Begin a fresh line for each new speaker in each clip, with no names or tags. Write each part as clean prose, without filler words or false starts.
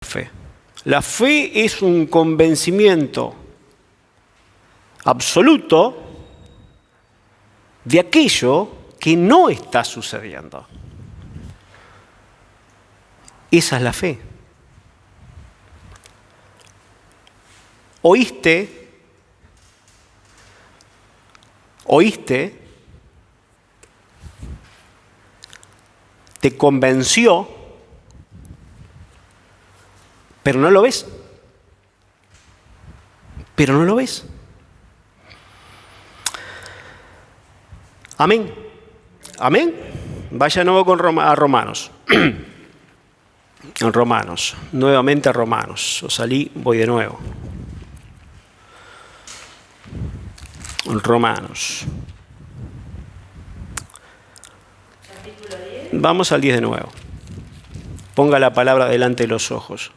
fe. La fe es un convencimiento absoluto de aquello que no está sucediendo. Esa es la fe. ¿Oíste? ¿Te convenció? Pero no lo ves. Pero no lo ves. Amén. Amén. Vaya nuevo a Romanos. En Romanos. Nuevamente a Romanos. Yo salí, voy de nuevo. En Romanos. Vamos al 10 de nuevo. Ponga la palabra delante de los ojos.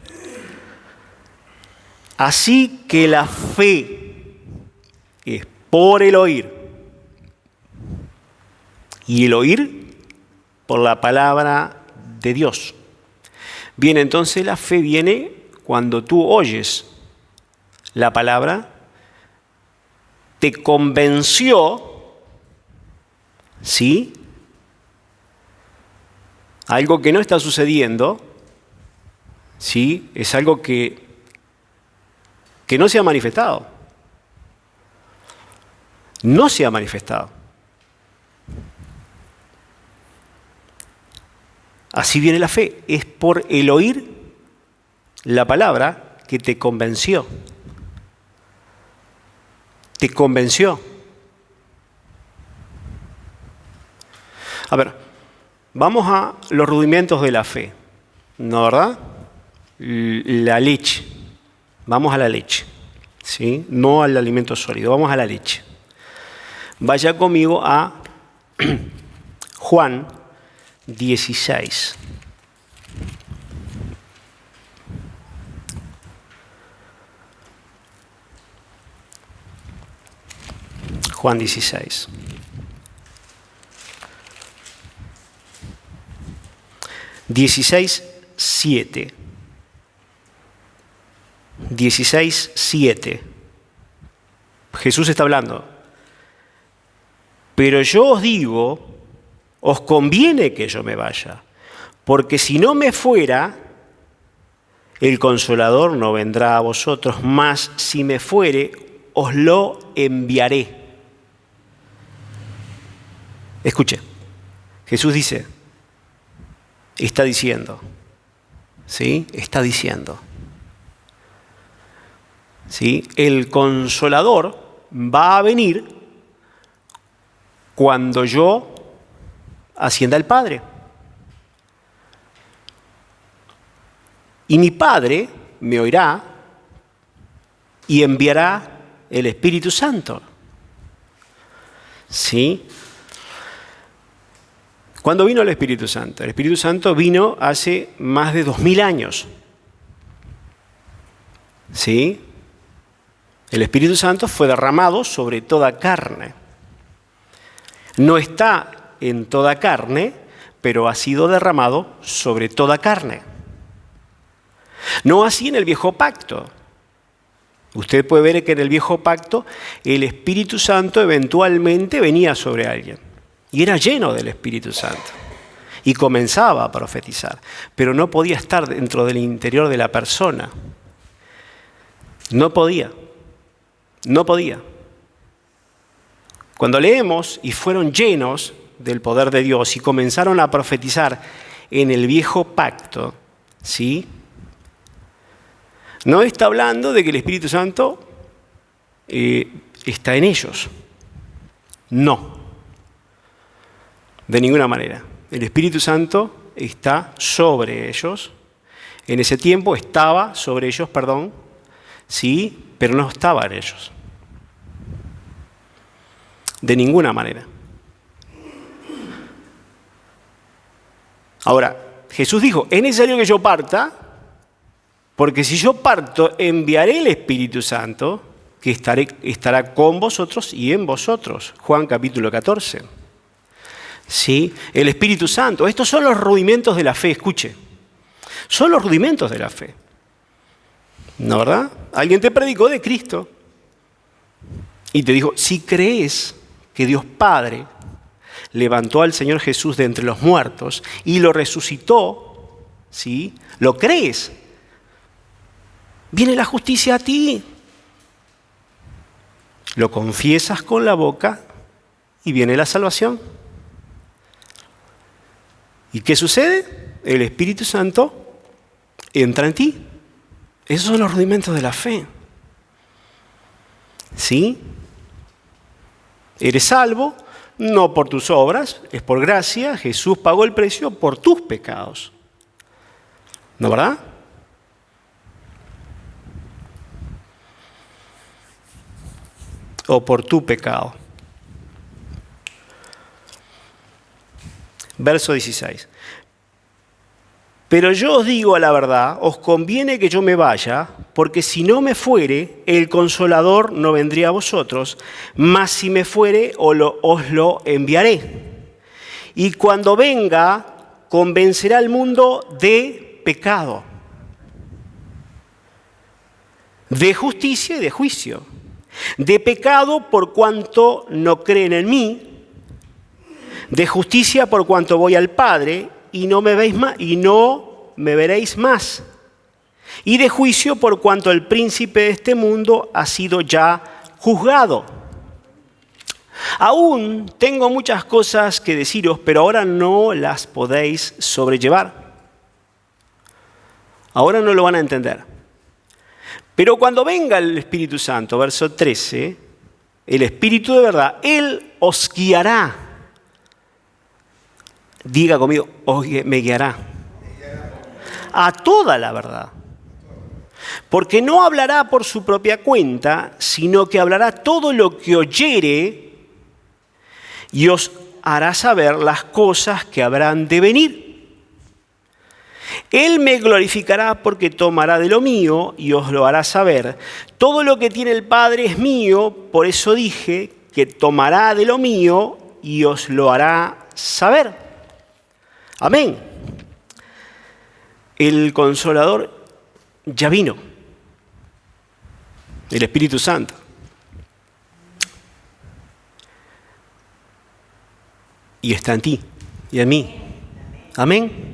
Así que la fe es por el oír. Y el oír por la palabra de Dios. Bien, entonces la fe viene cuando tú oyes la palabra, te convenció, ¿sí? Algo que no está sucediendo, ¿sí? Es algo que no se ha manifestado. No se ha manifestado. Así viene la fe. Es por el oír la palabra que te convenció. Te convenció. A ver, vamos a los rudimentos de la fe, ¿no, verdad? La leche. Vamos a la leche, ¿sí? No al alimento sólido, vamos a la leche. Vaya conmigo a Juan 16. Juan 16. 16:7. 16:7. Jesús está hablando. Pero yo os digo, os conviene que yo me vaya, porque si no me fuera, el Consolador no vendrá a vosotros, mas si me fuere, os lo enviaré. Escuche, Jesús dice, está diciendo, ¿sí? Está diciendo, ¿sí? El Consolador va a venir cuando yo ascienda al Padre. Y mi Padre me oirá y enviará el Espíritu Santo. ¿Sí? ¿Cuándo vino el Espíritu Santo? El Espíritu Santo vino hace más de 2000 años. ¿Sí? El Espíritu Santo fue derramado sobre toda carne. No está en toda carne, pero ha sido derramado sobre toda carne. No así en el viejo pacto. Usted puede ver que en el viejo pacto el Espíritu Santo eventualmente venía sobre alguien y era lleno del Espíritu Santo y comenzaba a profetizar, pero no podía estar dentro del interior de la persona. No podía. No podía. Cuando leemos y fueron llenos del poder de Dios y comenzaron a profetizar en el viejo pacto, ¿sí? No está hablando de que el Espíritu Santo está en ellos. No. De ninguna manera. El Espíritu Santo está sobre ellos. En ese tiempo estaba sobre ellos, ¿sí? Pero no estaba en ellos. De ninguna manera. Ahora, Jesús dijo, es necesario que yo parta, porque si yo parto, enviaré el Espíritu Santo, que estará con vosotros y en vosotros. Juan capítulo 14. ¿Sí? El Espíritu Santo. Estos son los rudimentos de la fe, escuche. Son los rudimentos de la fe. ¿No, verdad? Alguien te predicó de Cristo y te dijo, si crees que Dios Padre levantó al Señor Jesús de entre los muertos y lo resucitó, ¿sí? ¿Lo crees? Viene la justicia a ti. Lo confiesas con la boca y viene la salvación. ¿Y qué sucede? El Espíritu Santo entra en ti. Esos son los rudimentos de la fe. ¿Sí? Eres salvo, no por tus obras, es por gracia. Jesús pagó el precio por tus pecados. ¿No, verdad? O por tu pecado. Verso 16. Pero yo os digo a la verdad, os conviene que yo me vaya, porque si no me fuere, el Consolador no vendría a vosotros, mas si me fuere, os lo enviaré. Y cuando venga, convencerá al mundo de pecado, de justicia y de juicio. De pecado por cuanto no creen en mí, de justicia por cuanto voy al Padre y no me veréis más, y de juicio por cuanto el príncipe de este mundo ha sido ya juzgado. Aún tengo muchas cosas que deciros, pero ahora no las podéis sobrellevar. Ahora no lo van a entender. Pero cuando venga el Espíritu Santo, verso 13, el Espíritu de verdad, Él os guiará. Diga conmigo, me guiará. A toda la verdad. Porque no hablará por su propia cuenta, sino que hablará todo lo que oyere y os hará saber las cosas que habrán de venir. Él me glorificará porque tomará de lo mío y os lo hará saber. Todo lo que tiene el Padre es mío, por eso dije que tomará de lo mío y os lo hará saber. Amén. El Consolador ya vino. El Espíritu Santo. Y está en ti y en mí. Amén.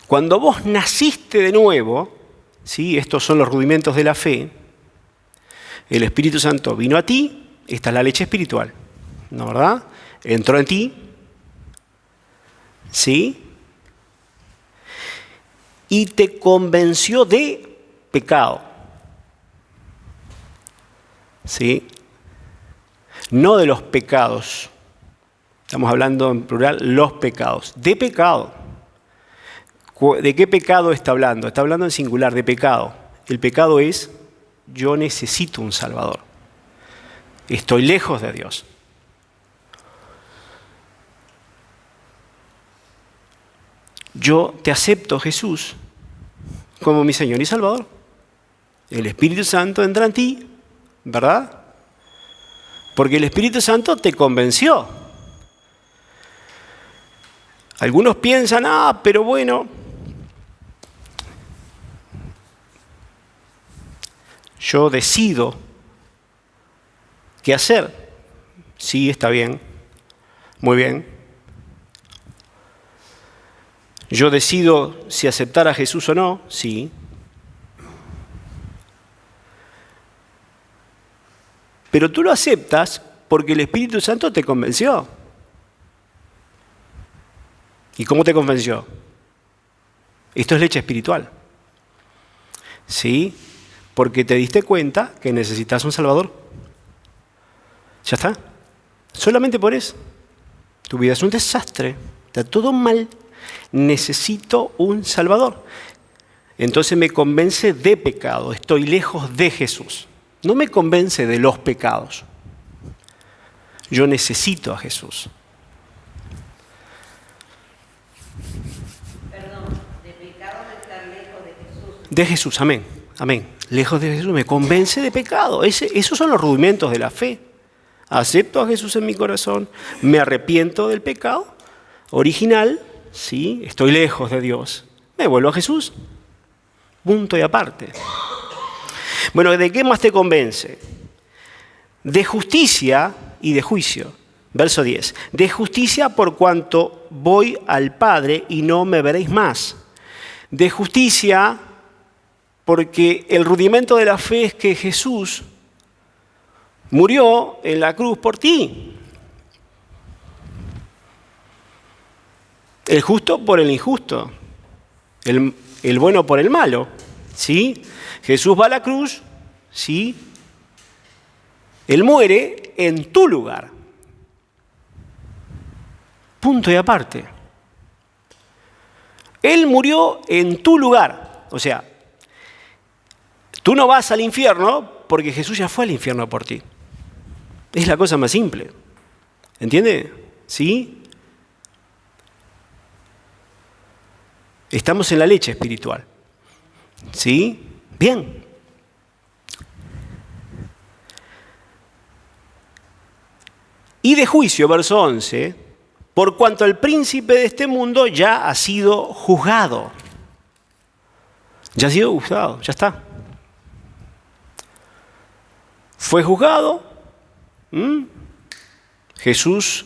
Cuando vos naciste de nuevo, ¿sí? Estos son los rudimentos de la fe, el Espíritu Santo vino a ti, esta es la leche espiritual, ¿no, verdad? Entró en ti, ¿sí? Y te convenció de pecado, ¿sí? No de los pecados, estamos hablando en plural, los pecados, de pecado. ¿De qué pecado está hablando? Está hablando en singular, de pecado. El pecado es, yo necesito un Salvador. Estoy lejos de Dios. Yo te acepto, Jesús, como mi Señor y Salvador. El Espíritu Santo entra en ti, ¿verdad? Porque el Espíritu Santo te convenció. Algunos piensan, pero bueno, yo decido qué hacer. Sí, está bien, muy bien. Yo decido si aceptar a Jesús o no, sí. Pero tú lo aceptas porque el Espíritu Santo te convenció. ¿Y cómo te convenció? Esto es leche espiritual. ¿Sí? Porque te diste cuenta que necesitas un Salvador. Ya está. Solamente por eso. Tu vida es un desastre. Está todo mal. Necesito un Salvador. Entonces me convence de pecado. Estoy lejos de Jesús. No me convence de los pecados. Yo necesito a Jesús.
Perdón, de pecado de estar lejos de Jesús.
De Jesús, amén. Amén. Lejos de Jesús me convence de pecado. Esos son los rudimentos de la fe. Acepto a Jesús en mi corazón, me arrepiento del pecado original, ¿sí? Estoy lejos de Dios. Me vuelvo a Jesús. Punto y aparte. Bueno, ¿de qué más te convence? De justicia y de juicio. Verso 10. De justicia por cuanto voy al Padre y no me veréis más. De justicia porque el rudimento de la fe es que Jesús murió en la cruz por ti. El justo por el injusto. El bueno por el malo. ¿Sí? Jesús va a la cruz. ¿Sí? Él muere en tu lugar. Punto y aparte. Él murió en tu lugar. O sea, tú no vas al infierno porque Jesús ya fue al infierno por ti. Es la cosa más simple. ¿Entiende? ¿Sí? Estamos en la leche espiritual. ¿Sí? Bien. Y de juicio, verso 11, por cuanto el príncipe de este mundo ya ha sido juzgado. Ya ha sido juzgado, ya está. Fue juzgado. Jesús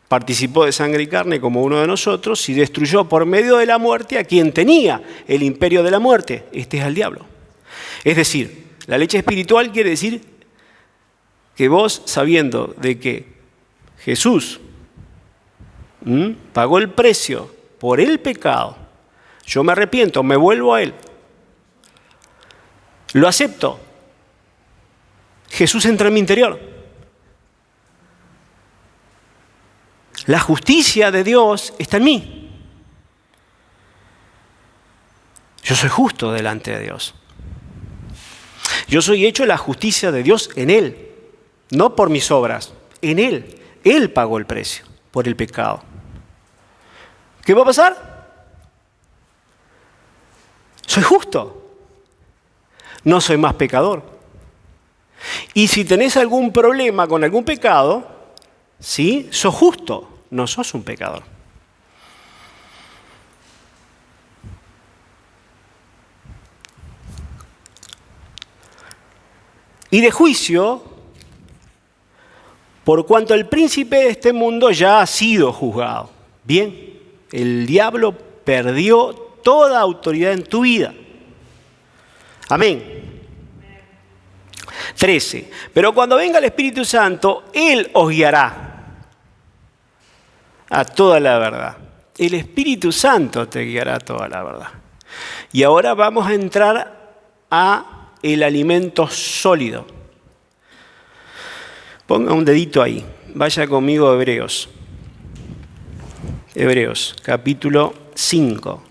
participó de sangre y carne como uno de nosotros y destruyó por medio de la muerte a quien tenía el imperio de la muerte. Este es el diablo. Es decir, la leche espiritual quiere decir que vos, sabiendo de que Jesús pagó el precio por el pecado, yo me arrepiento, me vuelvo a Él, lo acepto, Jesús entra en mi interior. La justicia de Dios está en mí. Yo soy justo delante de Dios. Yo soy hecho la justicia de Dios en Él, no por mis obras, en Él. Él pagó el precio por el pecado. ¿Qué va a pasar? Soy justo. No soy más pecador. Y si tenés algún problema con algún pecado, ¿sí? Sos justo. No sos un pecador. Y de juicio, por cuanto el príncipe de este mundo ya ha sido juzgado. Bien, el diablo perdió toda autoridad en tu vida. Amén. 13. Pero cuando venga el Espíritu Santo, Él os guiará a toda la verdad. El Espíritu Santo te guiará a toda la verdad. Y ahora vamos a entrar a el alimento sólido. Ponga un dedito ahí. Vaya conmigo a Hebreos. Hebreos, capítulo 5.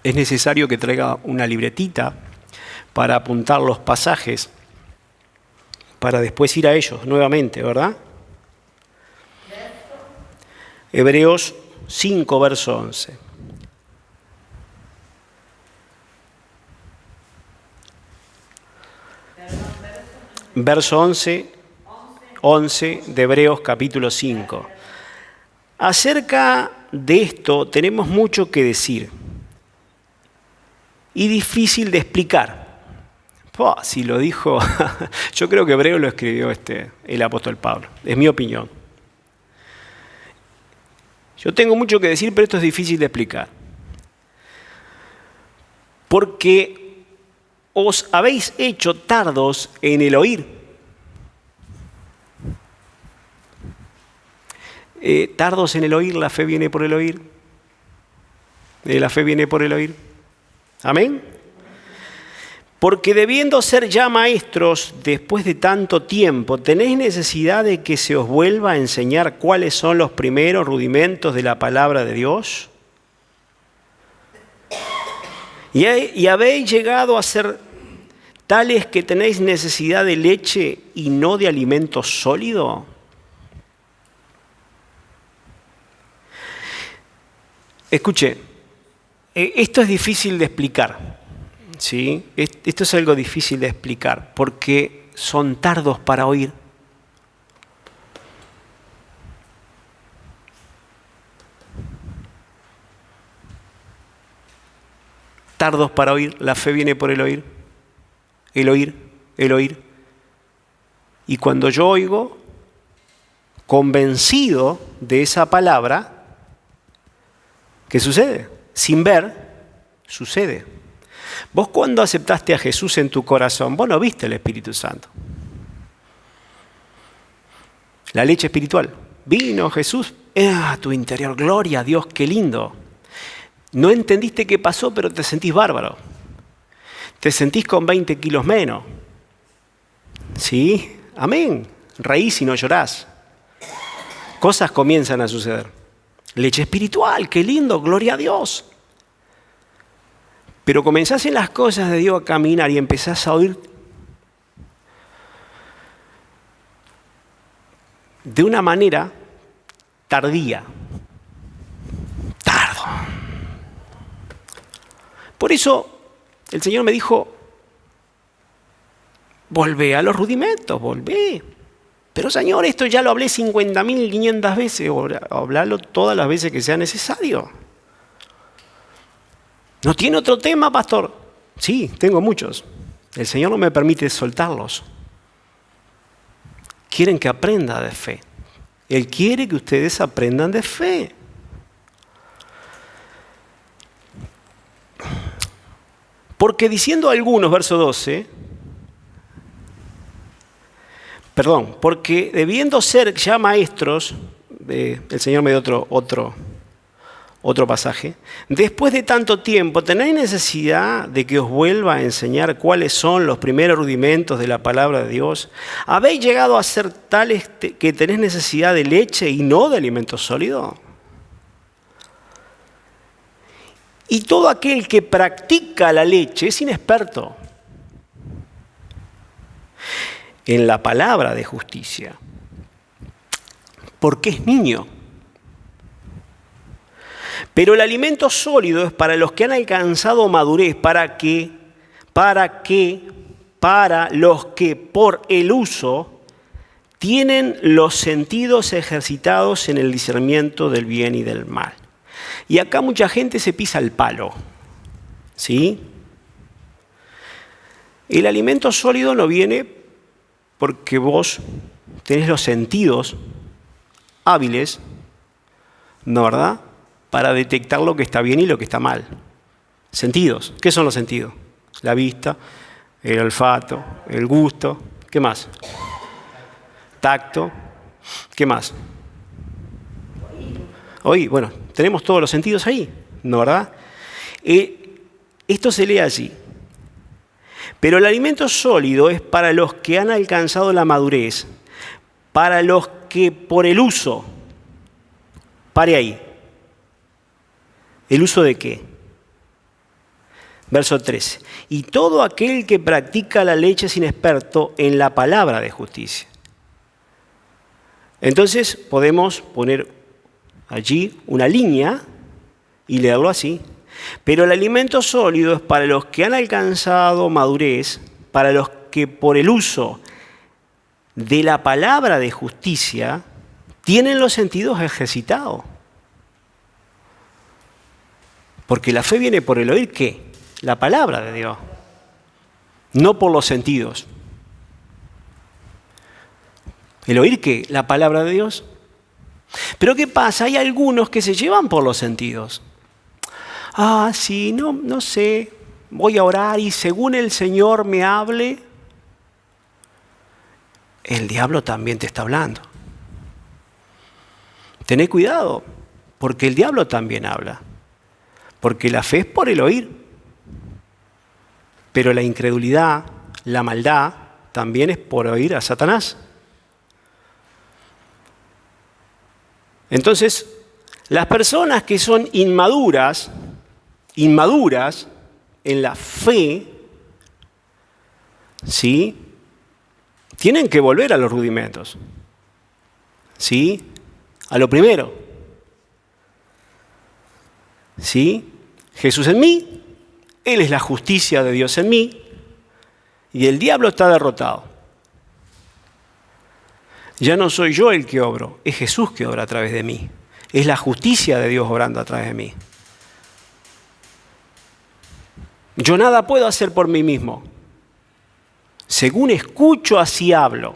Es necesario que traiga una libretita para apuntar los pasajes, para después ir a ellos nuevamente, ¿verdad? Hebreos 5, verso 11. Verso 11 de Hebreos capítulo 5. Acerca de esto tenemos mucho que decir y difícil de explicar. Si lo dijo, yo creo que Hebreo lo escribió el apóstol Pablo, es mi opinión. Yo tengo mucho que decir, pero esto es difícil de explicar. Porque os habéis hecho tardos en el oír. Tardos en el oír, la fe viene por el oír. La fe viene por el oír. Amén. Porque debiendo ser ya maestros después de tanto tiempo, tenéis necesidad de que se os vuelva a enseñar cuáles son los primeros rudimentos de la palabra de Dios. Y habéis llegado a ser tales que tenéis necesidad de leche y no de alimento sólido. Escuche, esto es difícil de explicar, ¿sí? Esto es algo difícil de explicar porque son tardos para oír. tardos para oír. La fe viene por el oír. El oír, el oír. Y cuando yo oigo, convencido de esa palabra, ¿qué sucede? Sin ver, sucede. Vos cuando aceptaste a Jesús en tu corazón, vos no viste el Espíritu Santo. La leche espiritual. Vino Jesús a tu interior. Gloria a Dios, qué lindo. No entendiste qué pasó, pero te sentís bárbaro. Te sentís con 20 kilos menos. ¿Sí? Amén. Reís y no llorás. Cosas comienzan a suceder. Leche espiritual, qué lindo, gloria a Dios. Pero comenzás en las cosas de Dios a caminar y empezás a oír de una manera tardía. Tardo. Por eso el Señor me dijo, volvé a los rudimentos, volvé. Pero Señor, esto ya lo hablé 50.500 veces, o hablarlo todas las veces que sea necesario. ¿No tiene otro tema, pastor? Sí, tengo muchos. El Señor no me permite soltarlos. Quieren que aprenda de fe. Él quiere que ustedes aprendan de fe. Porque diciendo algunos, verso 12, porque debiendo ser ya maestros, el Señor me dio otro pasaje, después de tanto tiempo, ¿tenéis necesidad de que os vuelva a enseñar cuáles son los primeros rudimentos de la palabra de Dios? ¿Habéis llegado a ser tales que tenéis necesidad de leche y no de alimento sólido? Y todo aquel que practica la leche es inexperto en la palabra de justicia, porque es niño. Pero el alimento sólido es para los que han alcanzado madurez, para los que por el uso tienen los sentidos ejercitados en el discernimiento del bien y del mal. Y acá mucha gente se pisa el palo, ¿sí? El alimento sólido no viene porque vos tenés los sentidos hábiles, ¿no, verdad?, para detectar lo que está bien y lo que está mal. Sentidos. ¿Qué son los sentidos? La vista, el olfato, el gusto. ¿Qué más? Tacto. ¿Qué más? Oír. Bueno, tenemos todos los sentidos ahí, ¿no, verdad? Esto se lee así. Pero el alimento sólido es para los que han alcanzado la madurez, para los que por el uso, pare ahí. ¿El uso de qué? Verso 13. Y todo aquel que practica la leche es inexperto en la palabra de justicia. Entonces podemos poner allí una línea y leerlo así. Pero el alimento sólido es para los que han alcanzado madurez, para los que por el uso de la palabra de justicia tienen los sentidos ejercitados. Porque la fe viene por el oír, ¿qué? La palabra de Dios, no por los sentidos. ¿El oír qué? La palabra de Dios. Pero ¿qué pasa? Hay algunos que se llevan por los sentidos. Sí, no sé, voy a orar y según el Señor me hable, el diablo también te está hablando. Tené cuidado, porque el diablo también habla. Porque la fe es por el oír. Pero la incredulidad, la maldad, también es por oír a Satanás. Entonces, las personas que son inmaduras en la fe, ¿sí?, tienen que volver a los rudimentos. ¿Sí? A lo primero. ¿Sí? Jesús en mí, Él es la justicia de Dios en mí, y el diablo está derrotado. Ya no soy yo el que obro, es Jesús que obra a través de mí. Es la justicia de Dios obrando a través de mí. Yo nada puedo hacer por mí mismo. Según escucho, así hablo.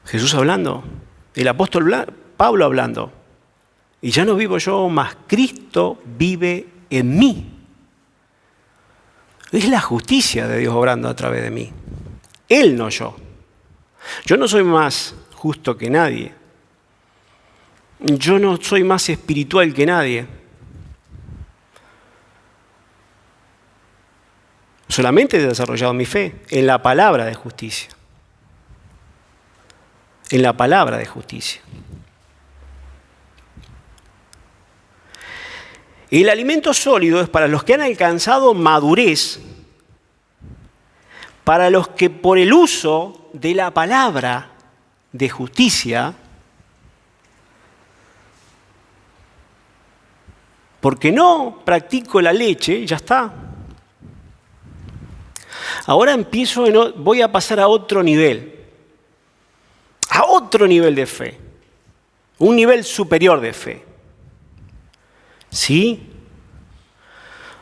Jesús hablando, el apóstol Pablo hablando. Y ya no vivo yo, mas Cristo vive en mí. Es la justicia de Dios obrando a través de mí. Él, no yo. Yo no soy más justo que nadie. Yo no soy más espiritual que nadie. Solamente he desarrollado mi fe en la palabra de justicia. En la palabra de justicia. El alimento sólido es para los que han alcanzado madurez, para los que por el uso de la palabra de justicia, porque no practico la leche, ya está. Ahora voy a pasar a otro nivel de fe, un nivel superior de fe. ¿Sí?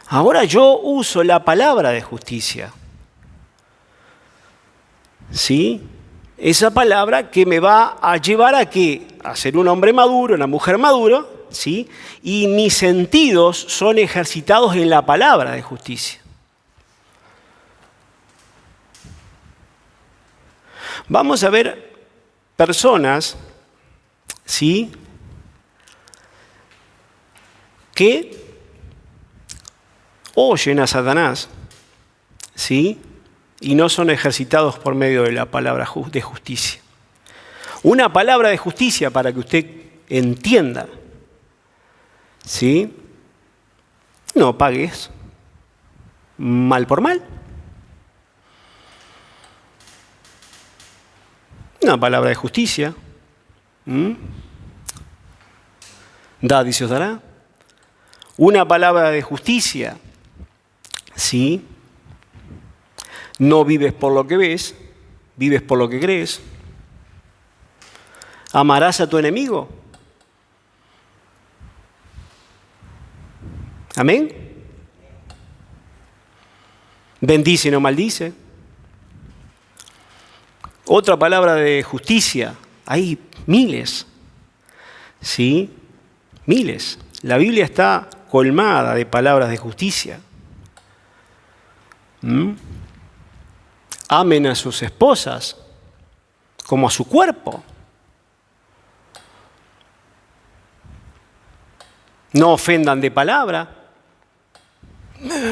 Ahora yo uso la palabra de justicia. ¿Sí? Esa palabra que me va a llevar a qué? A ser un hombre maduro, una mujer madura, ¿sí? Y mis sentidos son ejercitados en la palabra de justicia. Vamos a ver personas, ¿sí?, que oyen a Satanás, ¿sí?, y no son ejercitados por medio de la palabra de justicia. Una palabra de justicia para que usted entienda, ¿sí? No pagues mal por mal. Una palabra de justicia. Dad y se os dará. Una palabra de justicia. ¿Sí? No vives por lo que ves, vives por lo que crees. Amarás a tu enemigo. Amén. Bendice y no maldice. Otra palabra de justicia. Hay miles. ¿Sí? Miles. La Biblia está colmada de palabras de justicia. Amen a sus esposas como a su cuerpo. No ofendan de palabra.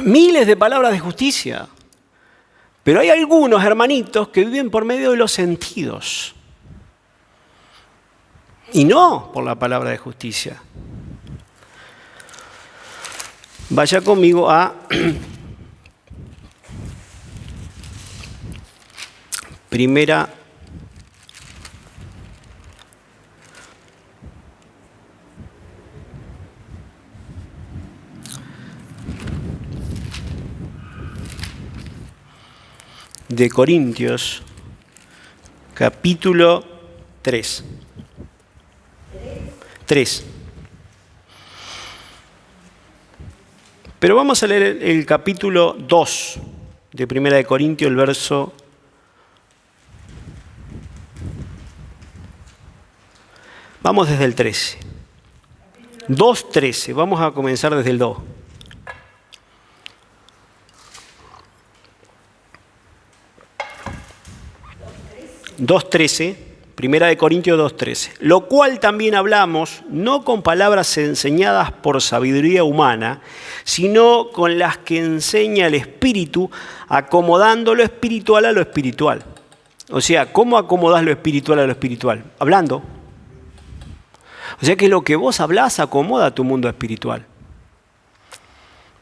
Miles de palabras de justicia. Pero hay algunos hermanitos que viven por medio de los sentidos. Y no por la palabra de justicia. Vaya conmigo a Primera de Corintios, capítulo 3. 3. Pero vamos a leer el capítulo 2 de Primera de Corintios, el verso. Vamos desde el 13. 2:13. Vamos a comenzar desde el 2. Primera de Corintios 2:13. Lo cual también hablamos, no con palabras enseñadas por sabiduría humana, sino con las que enseña el Espíritu, acomodando lo espiritual a lo espiritual. O sea, ¿cómo acomodás lo espiritual a lo espiritual? Hablando. O sea que lo que vos hablás acomoda tu mundo espiritual.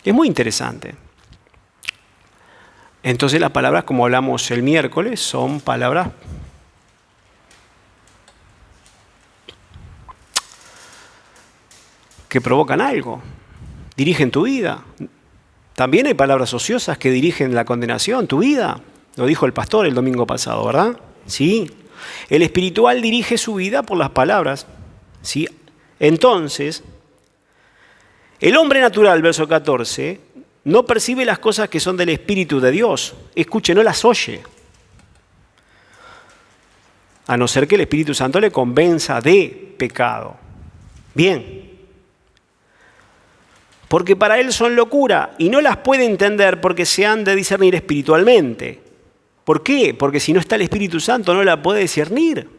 Es muy interesante. Entonces las palabras, como hablamos el miércoles, son palabras que provocan algo, dirigen tu vida. También hay palabras ociosas que dirigen la condenación, tu vida. Lo dijo el pastor el domingo pasado, ¿verdad? Sí. El espiritual dirige su vida por las palabras. ¿Sí? Entonces, El hombre natural, verso 14, no percibe las cosas que son del Espíritu de Dios. Escuche, no las oye. A no ser que el Espíritu Santo le convenza de pecado. Bien. Porque para él son locura y no las puede entender porque se han de discernir espiritualmente. ¿Por qué? Porque si no está el Espíritu Santo no la puede discernir.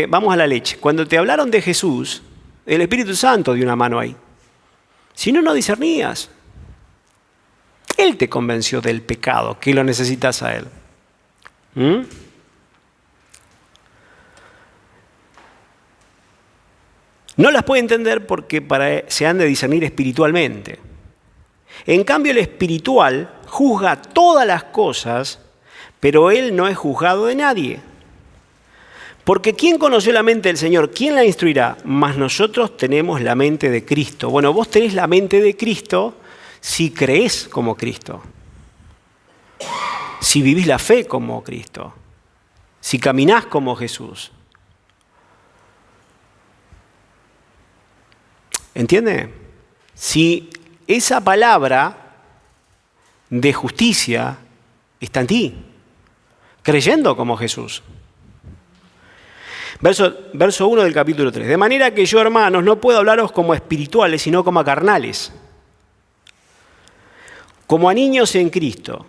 Vamos a la leche. Cuando te hablaron de Jesús, el Espíritu Santo dio una mano ahí. Si no, no discernías. Él te convenció del pecado, que lo necesitas a Él. No las puede entender porque se han de discernir espiritualmente. En cambio, el espiritual juzga todas las cosas, pero él no es juzgado de nadie. Porque ¿quién conoció la mente del Señor? ¿Quién la instruirá? Mas nosotros tenemos la mente de Cristo. Bueno, vos tenés la mente de Cristo si creés como Cristo. Si vivís la fe como Cristo. Si caminás como Jesús. ¿Entiende? Si esa palabra de justicia está en ti, creyendo como Jesús. Verso 1 del capítulo 3. De manera que yo, hermanos, no puedo hablaros como espirituales, sino como a carnales. Como a niños en Cristo.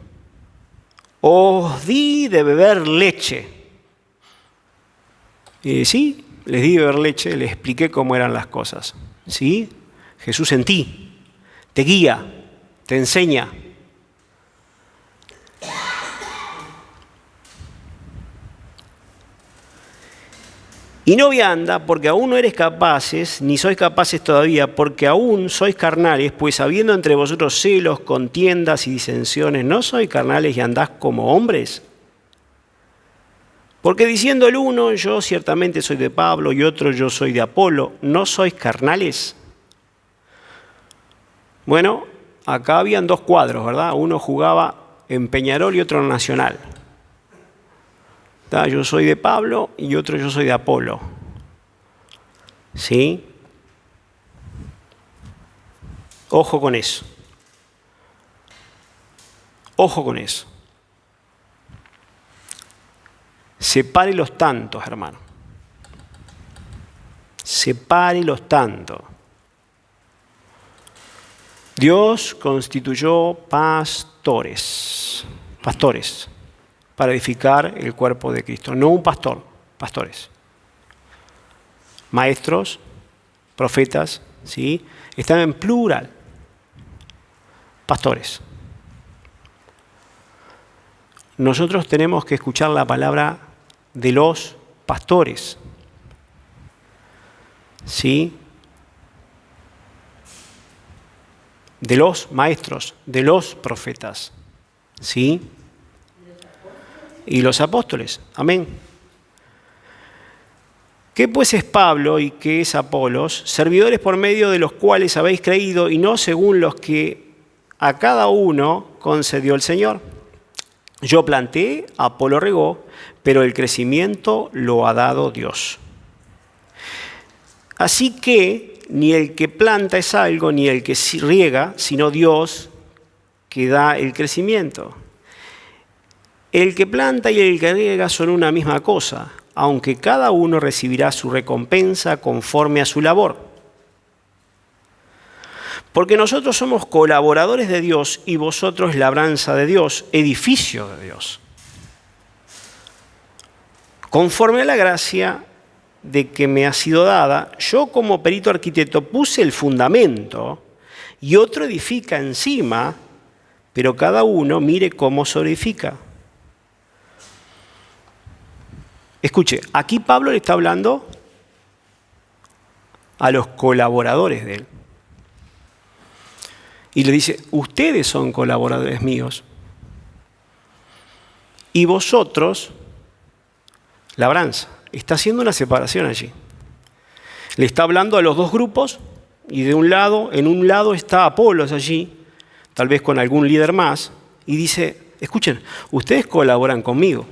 Os di de beber leche. Sí, les di de beber leche, les expliqué cómo eran las cosas. ¿Sí? Jesús en ti, te guía, te enseña. Y no vianda, porque aún no eres capaces, ni sois capaces todavía, porque aún sois carnales, pues habiendo entre vosotros celos, contiendas y disensiones, ¿no sois carnales y andás como hombres? Porque diciendo el uno, yo ciertamente soy de Pablo, y otro, yo soy de Apolo, ¿no sois carnales? Bueno, acá habían dos cuadros, ¿verdad? Uno jugaba en Peñarol y otro en Nacional. Yo soy de Pablo y otro yo soy de Apolo. ¿Sí? Ojo con eso. Ojo con eso. Separe los tantos, hermano. Separe los tantos. Dios constituyó pastores para edificar el cuerpo de Cristo. No un pastor, pastores. Maestros, profetas, ¿sí? Están en plural. Pastores. Nosotros tenemos que escuchar la palabra de los pastores. ¿Sí? De los maestros, de los profetas. ¿Sí? Y los apóstoles. Amén. ¿Qué pues es Pablo y qué es Apolos? Servidores por medio de los cuales habéis creído y no según los que a cada uno concedió el Señor. Yo planté, Apolo regó, pero el crecimiento lo ha dado Dios. Así que ni el que planta es algo, ni el que riega, sino Dios que da el crecimiento. El que planta y el que riega son una misma cosa, aunque cada uno recibirá su recompensa conforme a su labor. Porque nosotros somos colaboradores de Dios y vosotros labranza de Dios, edificio de Dios. Conforme a la gracia de que me ha sido dada, yo como perito arquitecto puse el fundamento y otro edifica encima, pero cada uno mire cómo se edifica. Escuche, aquí Pablo le está hablando a los colaboradores de él. Y le dice, ustedes son colaboradores míos. Y vosotros, labranza. Está haciendo una separación allí. Le está hablando a los dos grupos y en un lado está Apolos allí, tal vez con algún líder más, y dice, escuchen, ustedes colaboran conmigo.